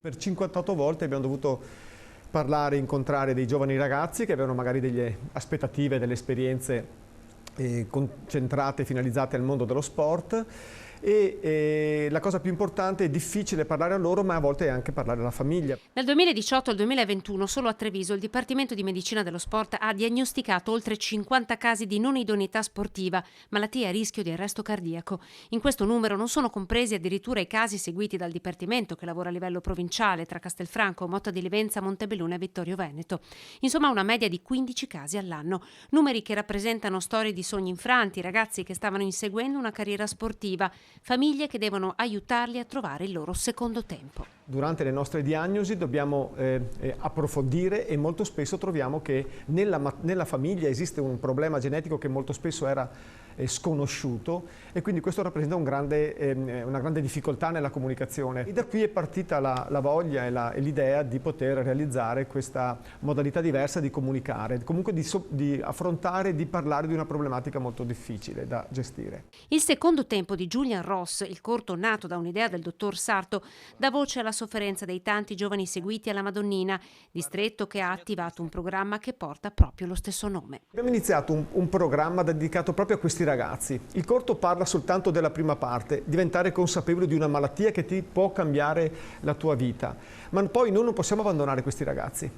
Per 58 volte abbiamo dovuto parlare, incontrare dei giovani ragazzi che avevano magari delle aspettative, delle esperienze concentrate, finalizzate al mondo dello sport e la cosa più importante è difficile parlare a loro, ma a volte è anche parlare alla famiglia. Dal 2018 al 2021 solo a Treviso il Dipartimento di Medicina dello Sport ha diagnosticato oltre 50 casi di non idoneità sportiva, malattie a rischio di arresto cardiaco. In questo numero non sono compresi addirittura i casi seguiti dal Dipartimento che lavora a livello provinciale tra Castelfranco, Motta di Livenza, Montebelluna e Vittorio Veneto. Insomma una media di 15 casi all'anno, numeri che rappresentano storie di sogni infranti, ragazzi che stavano inseguendo una carriera sportiva, famiglie che devono aiutarli a trovare il loro secondo tempo. Durante le nostre diagnosi dobbiamo approfondire e molto spesso troviamo che nella famiglia esiste un problema genetico che molto spesso era sconosciuto e quindi questo rappresenta una grande difficoltà nella comunicazione. E da qui è partita la voglia e l'idea di poter realizzare questa modalità diversa di comunicare, comunque di affrontare e di parlare di una problematica molto difficile da gestire. Il secondo tempo di Julian Ross, il corto nato da un'idea del dottor Sarto, dà voce alla sofferenza dei tanti giovani seguiti alla Madonnina, distretto che ha attivato un programma che porta proprio lo stesso nome. Abbiamo iniziato un programma dedicato proprio a questi ragazzi. Il corto parla soltanto della prima parte, diventare consapevole di una malattia che ti può cambiare la tua vita, ma poi noi non possiamo abbandonare questi ragazzi.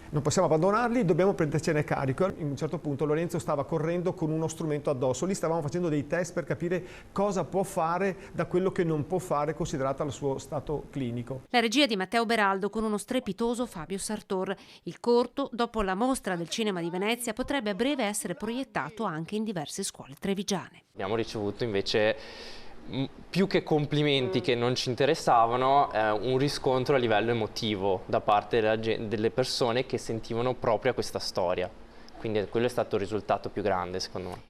Non possiamo abbandonarli, dobbiamo prendercene carico. In un certo punto Lorenzo stava correndo con uno strumento addosso, lì stavamo facendo dei test per capire cosa può fare da quello che non può fare considerata il suo stato clinico. La regia di Matteo Beraldo con uno strepitoso Fabio Sartor. Il corto, dopo la mostra del cinema di Venezia, potrebbe a breve essere proiettato anche in diverse scuole trevigiane. Abbiamo ricevuto invece più che complimenti che non ci interessavano, un riscontro a livello emotivo da parte delle persone che sentivano proprio questa storia. Quindi quello è stato il risultato più grande secondo me.